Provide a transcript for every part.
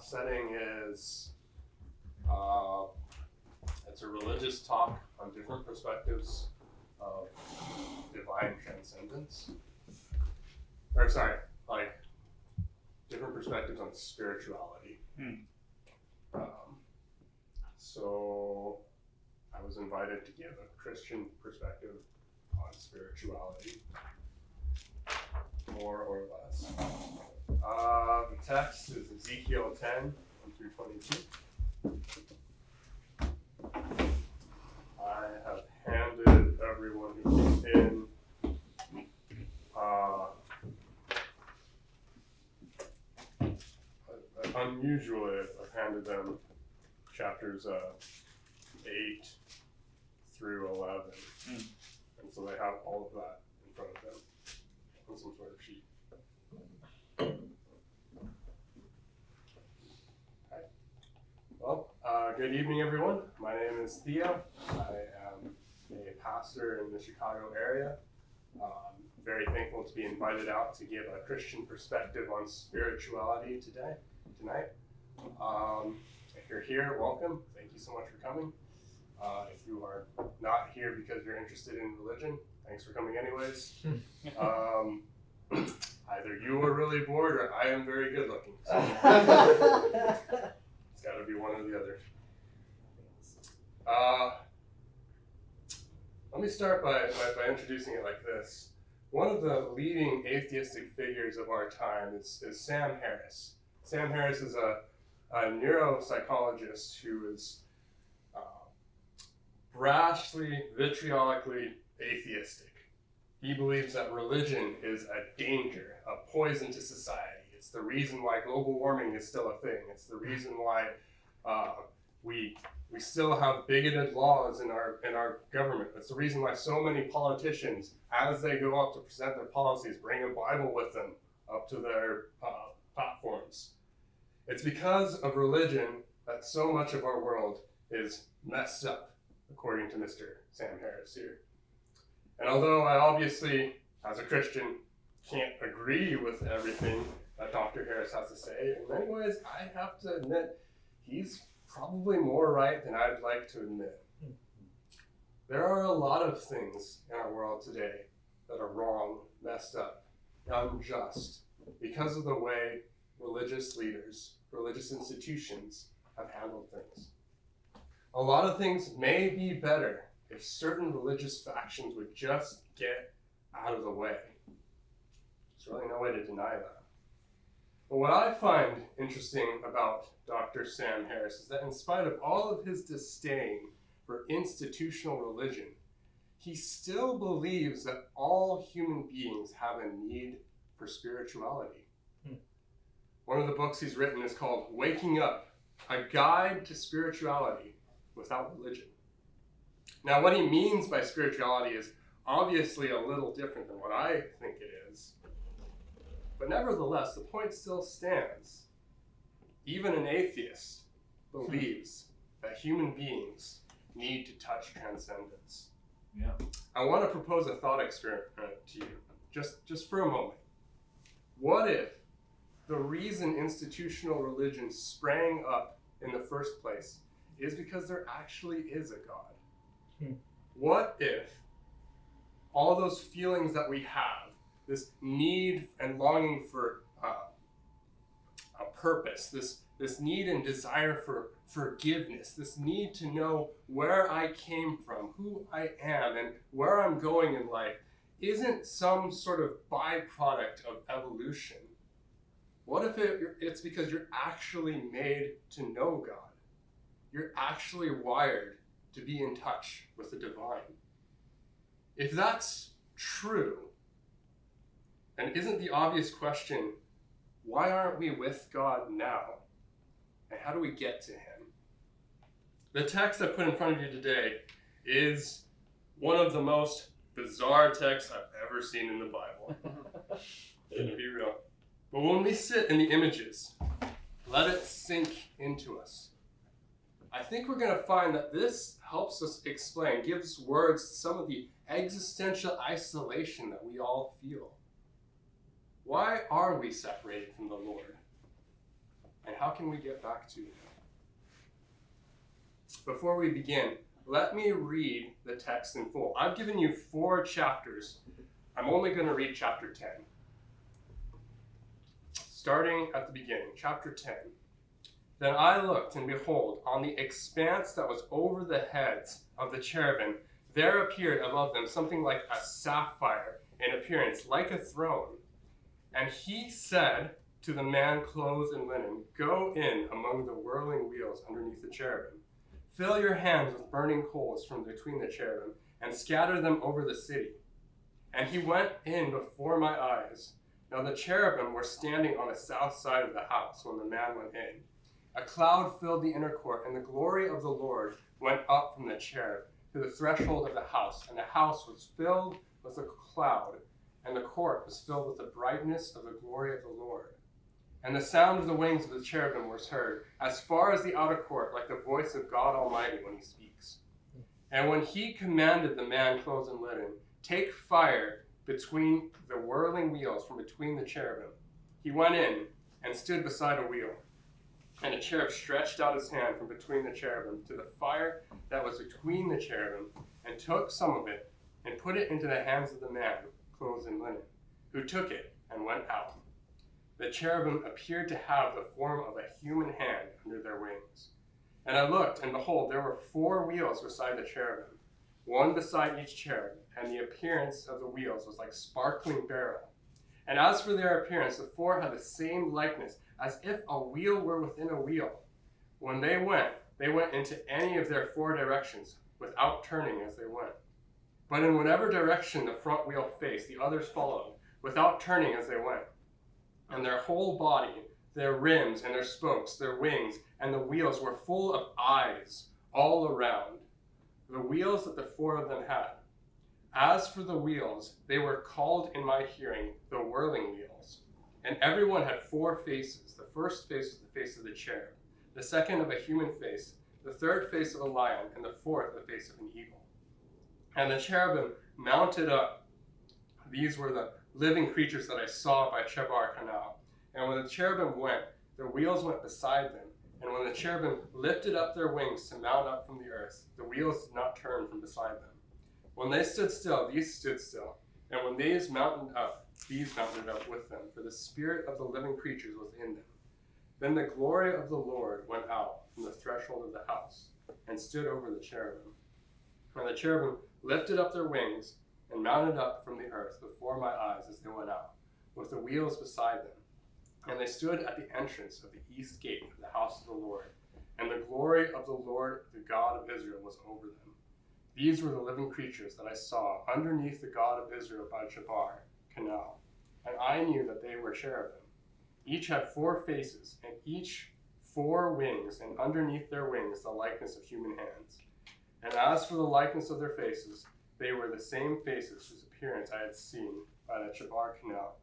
setting is it's a religious talk on different perspectives of divine transcendence. Or sorry, like different perspectives on spirituality. So I was invited to give a Christian perspective on spirituality, more or less. The text is Ezekiel 10, 1 through 22. I have handed everyone who came in unusually, I've handed them chapters 8 through 11. And so they have all of that in front of them on some sort of sheet. Okay. Well, good evening, everyone. My name is Theo. I am a pastor in the Chicago area. Very thankful to be invited out to give a Christian perspective on spirituality tonight. If you're here, welcome. Thank you so much for coming. If you are not here because you're interested in religion, thanks for coming anyways. Either you are really bored or I am very good looking. So it's got to be one or the other. Let me start by introducing it like this. One of the leading atheistic figures of our time is Sam Harris. Sam Harris is a neuropsychologist who is brashly, vitriolically atheistic. He believes that religion is a danger, a poison to society. It's the reason why global warming is still a thing. It's the reason why we still have bigoted laws in our government. It's the reason why so many politicians, as they go up to present their policies, bring a Bible with them up to their platforms. It's because of religion that so much of our world is messed up, according to Mr. Sam Harris here. And although I obviously, as a Christian, can't agree with everything that Dr. Harris has to say, in many ways, I have to admit he's probably more right than I'd like to admit. There are a lot of things in our world today that are wrong, messed up, unjust, because of the way religious leaders, religious institutions have handled things. A lot of things may be better if certain religious factions would just get out of the way. There's really no way to deny that. But what I find interesting about Dr. Sam Harris is that in spite of all of his disdain for institutional religion, he still believes that all human beings have a need for spirituality. One of the books he's written is called Waking Up, A Guide to Spirituality Without Religion. Now, what he means by spirituality is obviously a little different than what I think it is. But nevertheless, the point still stands. Even an atheist believes that human beings need to touch transcendence. Yeah. I want to propose a thought experiment to you, just for a moment. What if the reason institutional religion sprang up in the first place is because there actually is a God? What if all those feelings that we have, this need and longing for a purpose, this need and desire for forgiveness, this need to know where I came from, who I am, and where I'm going in life, isn't some sort of byproduct of evolution? What if it's because you're actually made to know God? You're actually wired to be in touch with the divine. If that's true, then isn't the obvious question, why aren't we with God now? And how do we get to him? The text I put in front of you today is one of the most bizarre texts I've ever seen in the Bible. To be real. But when we sit in the images, let it sink into us. I think we're going to find that this helps us explain, gives words to some of the existential isolation that we all feel. Why are we separated from the Lord? And how can we get back to it? Before we begin, let me read the text in full. I've given you 4 chapters. I'm only going to read chapter 10. Starting at the beginning, chapter 10. Then I looked, and behold, on the expanse that was over the heads of the cherubim, there appeared above them something like a sapphire in appearance, like a throne. And he said to the man clothed in linen, "Go in among the whirling wheels underneath the cherubim. Fill your hands with burning coals from between the cherubim, and scatter them over the city." And he went in before my eyes. Now the cherubim were standing on the south side of the house when the man went in. A cloud filled the inner court, and the glory of the Lord went up from the cherub to the threshold of the house, and the house was filled with a cloud, and the court was filled with the brightness of the glory of the Lord. And the sound of the wings of the cherubim was heard, as far as the outer court, like the voice of God Almighty when he speaks. And when he commanded the man clothed in linen, "Take fire between the whirling wheels from between the cherubim," he went in and stood beside a wheel. And a cherub stretched out his hand from between the cherubim to the fire that was between the cherubim, and took some of it, and put it into the hands of the man clothed in linen, who took it and went out. The cherubim appeared to have the form of a human hand under their wings. And I looked, and behold, there were 4 wheels beside the cherubim, one beside each cherub, and the appearance of the wheels was like sparkling beryl. And as for their appearance, the 4 had the same likeness, as if a wheel were within a wheel. When they went into any of their 4 directions, without turning as they went. But in whatever direction the front wheel faced, the others followed, without turning as they went. And their whole body, their rims and their spokes, their wings, and the wheels were full of eyes all around, the wheels that the 4 of them had. As for the wheels, they were called in my hearing the whirling wheels. And everyone had 4 faces. The first face was the face of the cherub, the second of a human face, the third face of a lion, and the fourth the face of an eagle. And the cherubim mounted up. These were the living creatures that I saw by Chebar Canal. And when the cherubim went, the wheels went beside them. And when the cherubim lifted up their wings to mount up from the earth, the wheels did not turn from beside them. When they stood still, these stood still. And when these mounted up with them, for the spirit of the living creatures was in them. Then the glory of the Lord went out from the threshold of the house, and stood over the cherubim. And the cherubim lifted up their wings, and mounted up from the earth before my eyes as they went out, with the wheels beside them. And they stood at the entrance of the east gate of the house of the Lord, and the glory of the Lord, the God of Israel, was over them. These were the living creatures that I saw underneath the God of Israel by Chebar Canal, and I knew that they were cherubim. Each had 4 faces, and each 4 wings, and underneath their wings the likeness of human hands. And as for the likeness of their faces, they were the same faces whose appearance I had seen by the Chebar Canal.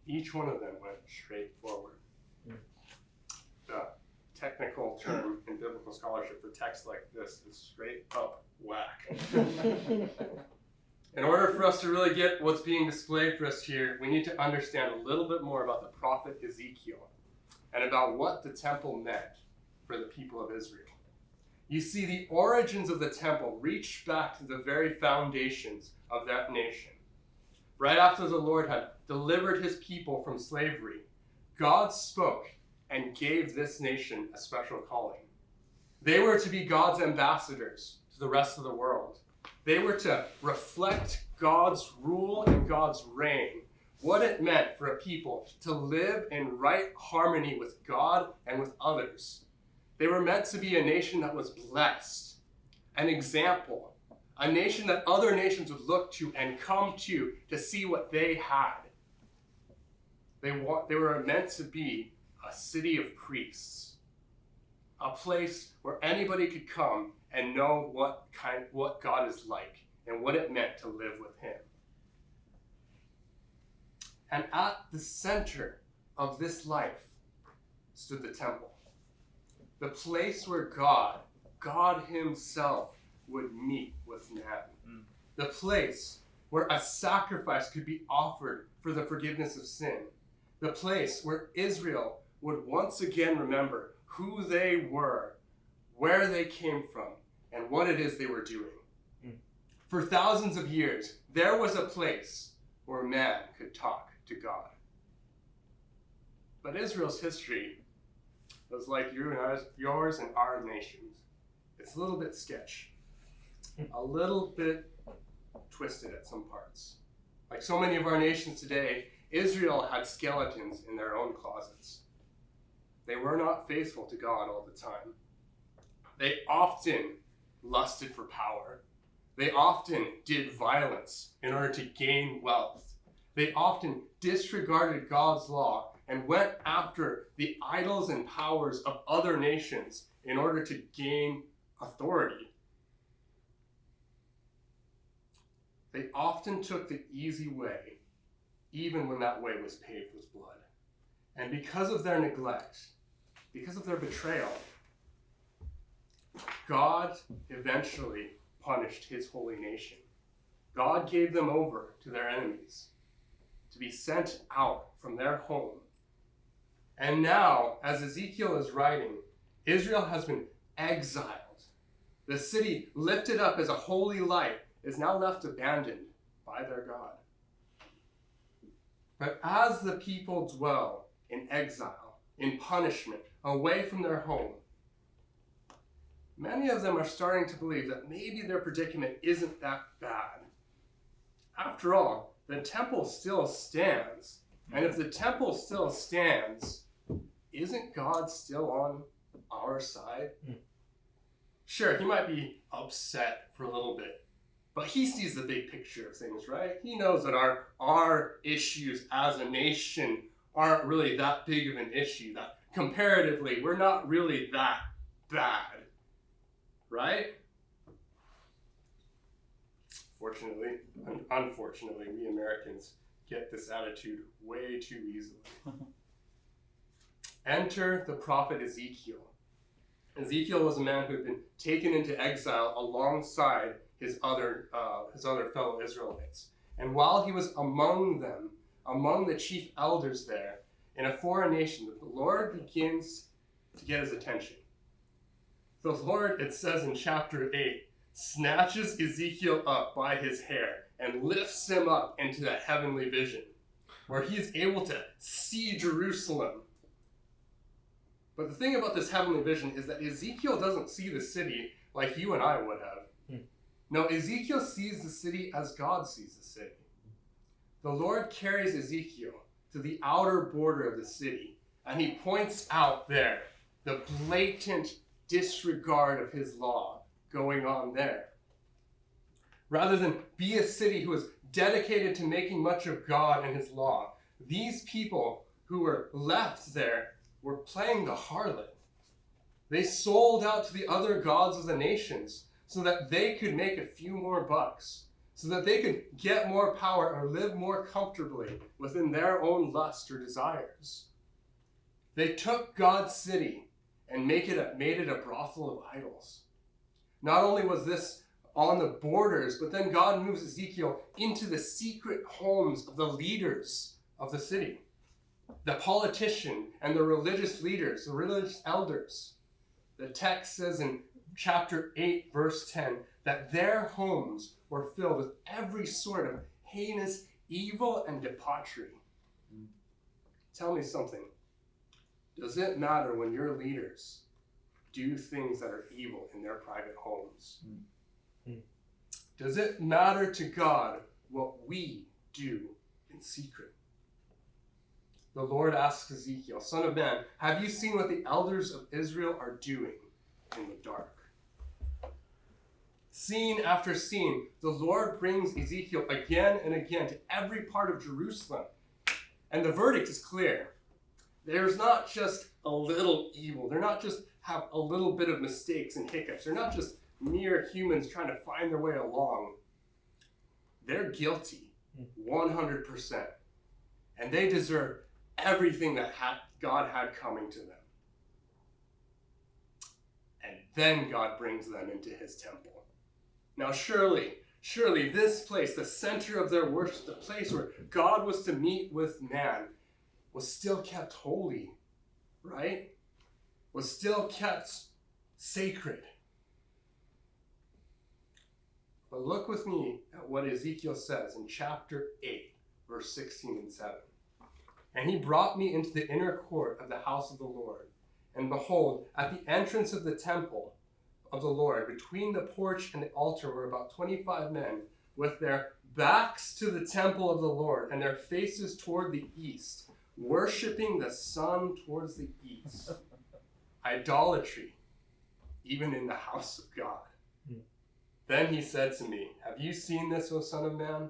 Each one of them went straight forward. The technical term in biblical scholarship for text like this is straight up whack. In order for us to really get what's being displayed for us here, we need to understand a little bit more about the prophet Ezekiel and about what the temple meant for the people of Israel. You see, the origins of the temple reach back to the very foundations of that nation. Right after the Lord had delivered his people from slavery, God spoke and gave this nation a special calling. They were to be God's ambassadors to the rest of the world. They were to reflect God's rule and God's reign, what it meant for a people to live in right harmony with God and with others. They were meant to be a nation that was blessed, an example, a nation that other nations would look to and come to see what they had. They were meant to be a city of priests, a place where anybody could come and know what God is like and what it meant to live with him. And at the center of this life stood the temple, the place where God himself would meet with man, the place where a sacrifice could be offered for the forgiveness of sin, the place where Israel would once again remember who they were, where they came from, and what it is they were doing. For thousands of years, there was a place where man could talk to God. But Israel's history was like yours and our nation's. It's a little bit sketch, a little bit twisted at some parts. Like so many of our nations today, Israel had skeletons in their own closets. They were not faithful to God all the time. They often lusted for power. They often did violence in order to gain wealth. They often disregarded God's law and went after the idols and powers of other nations in order to gain authority. They often took the easy way, even when that way was paved with blood. And because of their neglect, because of their betrayal, God eventually punished his holy nation. God gave them over to their enemies to be sent out from their home. And now, as Ezekiel is writing, Israel has been exiled. The city, lifted up as a holy light, is now left abandoned by their God. But as the people dwell in exile, in punishment, away from their home, many of them are starting to believe that maybe their predicament isn't that bad. After all, the temple still stands. And if the temple still stands, isn't God still on our side? Sure, he might be upset for a little bit, but he sees the big picture of things, right? He knows that our issues as a nation aren't really that big of an issue, that comparatively, we're not really that bad, right? Unfortunately, we Americans get this attitude way too easily. Enter the prophet Ezekiel. Ezekiel was a man who had been taken into exile alongside his other fellow Israelites. And while he was among them, among the chief elders there, in a foreign nation, the Lord begins to get his attention. The Lord, it says in chapter 8, snatches Ezekiel up by his hair and lifts him up into that heavenly vision, where he is able to see Jerusalem. But the thing about this heavenly vision is that Ezekiel doesn't see the city like you and I would have. No, Ezekiel sees the city as God sees the city. The Lord carries Ezekiel to the outer border of the city, and he points out there the blatant disregard of his law going on there. Rather than be a city who is dedicated to making much of God and his law, these people who were left there were playing the harlot. They sold out to the other gods of the nations so that they could make a few more bucks, so that they could get more power or live more comfortably within their own lust or desires. They took God's city and made it a brothel of idols. Not only was this on the borders, but then God moves Ezekiel into the secret homes of the leaders of the city, the politician and the religious leaders, the religious elders. The text says in chapter 8, verse 10, that their homes were filled with every sort of heinous evil and debauchery. Tell me something. Does it matter when your leaders do things that are evil in their private homes? Does it matter to God what we do in secret? The Lord asks Ezekiel, Son of man, have you seen what the elders of Israel are doing in the dark? Scene after scene, the Lord brings Ezekiel again and again to every part of Jerusalem. And the verdict is clear. There's not just a little evil. They're not just have a little bit of mistakes and hiccups. They're not just mere humans trying to find their way along. They're guilty, 100%. And they deserve everything that God had coming to them. And then God brings them into his temple. Now surely this place, the center of their worship, the place where God was to meet with man, was still kept holy. right, was still kept sacred. But look with me at what Ezekiel says in chapter 8, verse 16 and 7. And he brought me into the inner court of the house of the Lord. And behold, at the entrance of the temple of the Lord, between the porch and the altar, were about 25 men with their backs to the temple of the Lord and their faces toward the east, worshiping the sun towards the east. Idolatry, even in the house of God. Then he said to me, have you seen this, O son of man?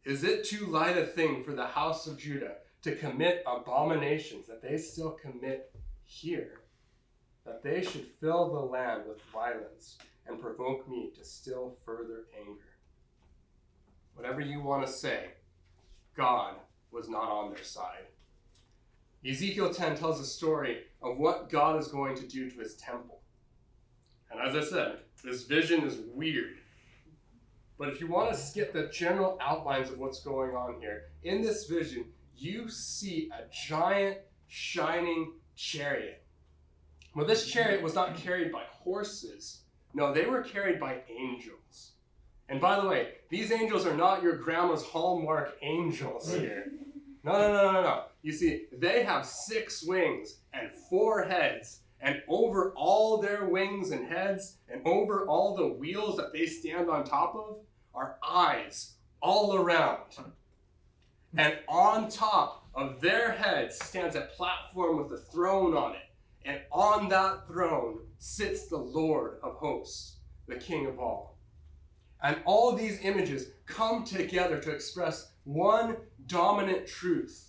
Is it too light a thing for the house of Judah to commit abominations that they still commit here, that they should fill the land with violence and provoke me to still further anger? Whatever you want to say, God was not on their side. Ezekiel 10 tells a story of what God is going to do to his temple. And as I said, this vision is weird. But if you want to skip the general outlines of what's going on here, in this vision, you see a giant, shining chariot. Well, this chariot was not carried by horses. No, they were carried by angels. And by the way, these angels are not your grandma's Hallmark angels here. No. You see, they have 6 wings and 4 heads. And over all their wings and heads, and over all the wheels that they stand on top of, are eyes all around. And on top of their heads stands a platform with a throne on it. And on that throne sits the Lord of hosts, the King of all. And all these images come together to express one dominant truth.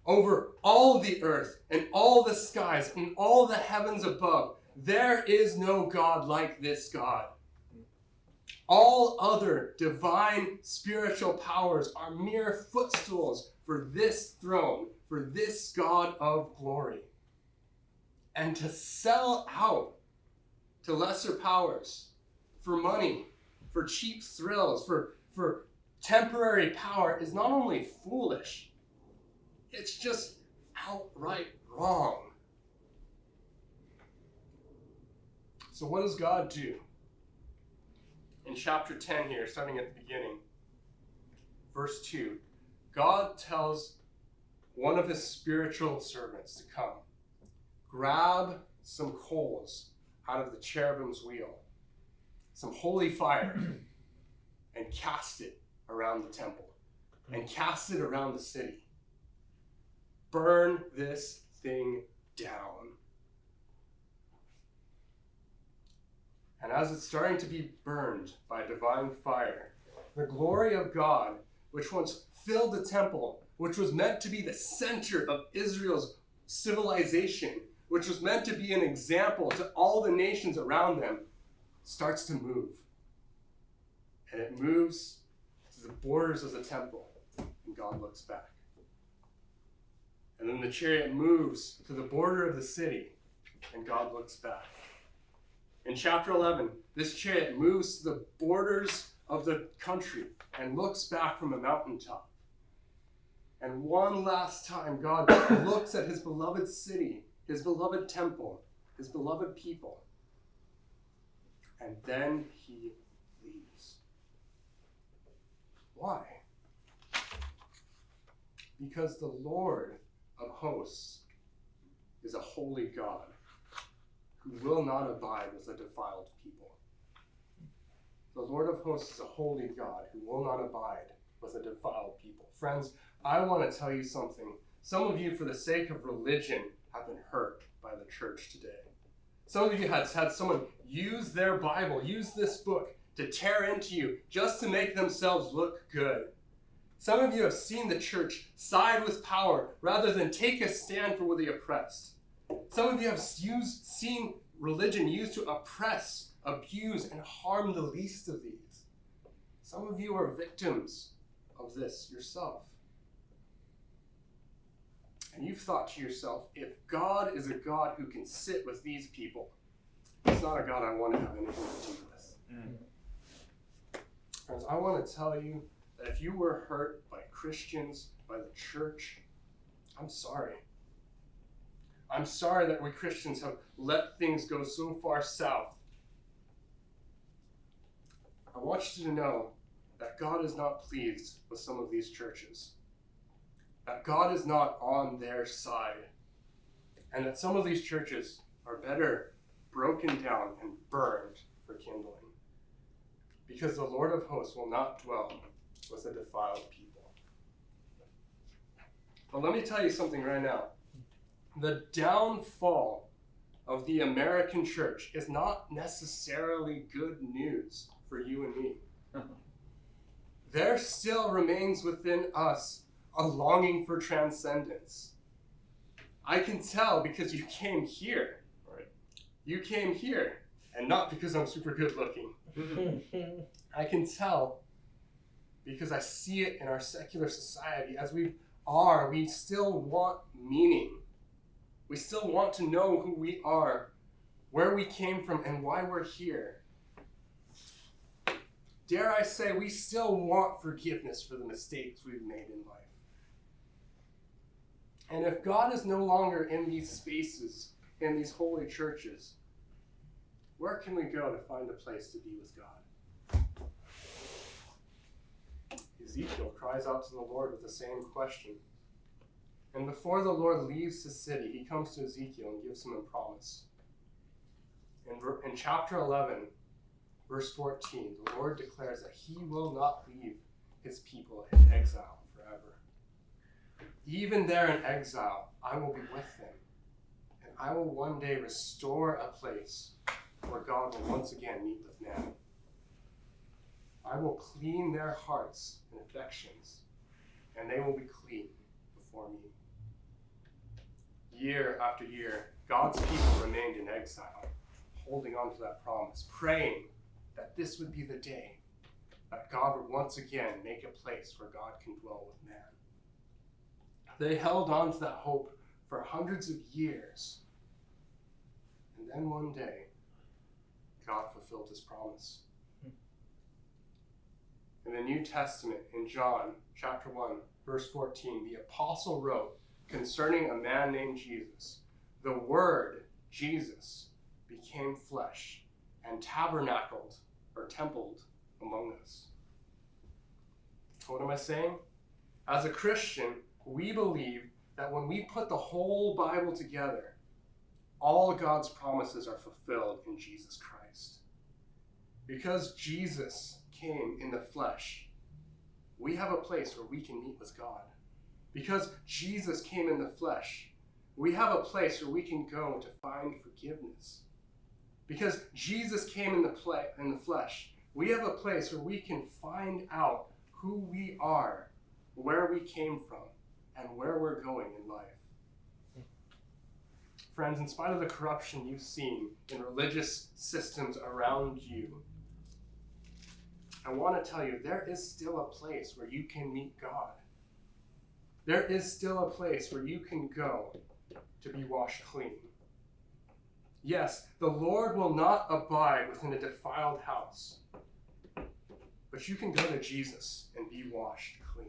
Over all the earth and all the skies and all the heavens above, there is no God like this God. All other divine spiritual powers are mere footstools for this throne, for this God of glory. And to sell out to lesser powers for money, for cheap thrills, for temporary power is not only foolish, it's just outright wrong. So what does God do? In chapter 10 here, starting at the beginning, verse 2, God tells one of his spiritual servants to come, grab some coals out of the cherubim's wheel, some holy fire, and cast it around the temple, and cast it around the city. Burn this thing down. And as it's starting to be burned by divine fire, the glory of God, which once filled the temple, which was meant to be the center of Israel's civilization, which was meant to be an example to all the nations around them, starts to move. And it moves to the borders of the temple, and God looks back. And then the chariot moves to the border of the city, and God looks back. In chapter 11, this chariot moves to the borders of the country and looks back from a mountaintop. And one last time, God looks at his beloved city, his beloved temple, his beloved people. And then he leaves. Why? Because the Lord of hosts is a holy God who will not abide with a defiled people. The Lord of hosts is a holy God who will not abide with a defiled people. Friends, I want to tell you something. Some of you, for the sake of religion, have been hurt by the church today. Some of you have had someone use their Bible, use this book to tear into you just to make themselves look good. Some of you have seen the church side with power rather than take a stand for the oppressed. Some of you have seen religion used to oppress, abuse, and harm the least of these. Some of you are victims of this yourself. And you've thought to yourself, if God is a God who can sit with these people, it's not a God I want to have anything to do with. Friends, I want to tell you that if you were hurt by Christians, by the church, I'm sorry. I'm sorry that we Christians have let things go so far south. I want you to know that God is not pleased with some of these churches, that God is not on their side, and that some of these churches are better broken down and burned for kindling, because the Lord of hosts will not dwell with a defiled people. But let me tell you something right now. The downfall of the American church is not necessarily good news for you and me. There still remains within us a longing for transcendence. I can tell because you came here. Right? You came here, and not because I'm super good looking. I can tell because I see it in our secular society. As we still want meaning. We still want to know who we are, where we came from, and why we're here. Dare I say, we still want forgiveness for the mistakes we've made in life. And if God is no longer in these spaces, in these holy churches, where can we go to find a place to be with God? Ezekiel cries out to the Lord with the same question. And before the Lord leaves his city, he comes to Ezekiel and gives him a promise. In chapter 11, verse 14, the Lord declares that he will not leave his people in exile forever. Even there in exile, I will be with them, and I will one day restore a place where God will once again meet with man. I will clean their hearts and affections, and they will be clean before me. Year after year, God's people remained in exile, holding on to that promise, praying that this would be the day that God would once again make a place where God can dwell with man. They held on to that hope for hundreds of years. And then one day, God fulfilled his promise. In the New Testament, in John chapter 1, verse 14, the apostle wrote concerning a man named Jesus, the Word, Jesus, became flesh and tabernacled or templed among us. What am I saying? As a Christian, we believe that when we put the whole Bible together, all God's promises are fulfilled in Jesus Christ. Because Jesus came in the flesh, we have a place where we can meet with God. Because Jesus came in the flesh, we have a place where we can go to find forgiveness. Because Jesus came in the flesh, we have a place where we can find out who we are, where we came from, and where we're going in life. Friends, in spite of the corruption you've seen in religious systems around you, I want to tell you, there is still a place where you can meet God. There is still a place where you can go to be washed clean. Yes, the Lord will not abide within a defiled house, but you can go to Jesus and be washed clean.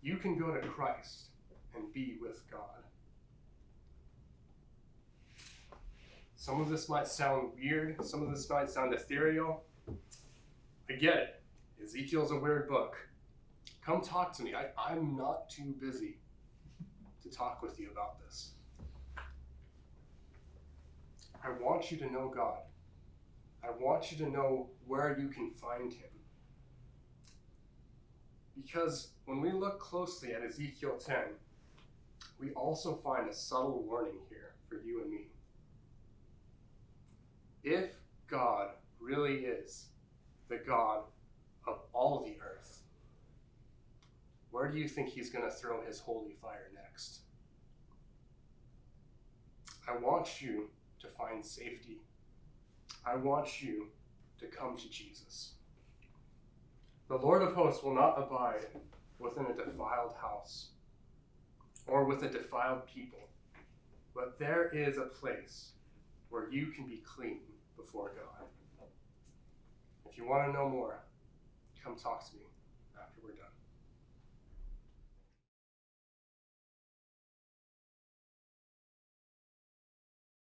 You can go to Christ and be with God. Some of this might sound weird. Some of this might sound ethereal. I get it. Ezekiel's a weird book. Come talk to me. I'm not too busy to talk with you about this. I want you to know God. I want you to know where you can find him. Because when we look closely at Ezekiel 10, we also find a subtle warning here for you and me. If God really is the God of all the earth, where do you think he's going to throw his holy fire next? I want you to find safety. I want you to come to Jesus. The Lord of hosts will not abide within a defiled house or with a defiled people, but there is a place where you can be clean before God. If you want to know more, come talk to me after we're done.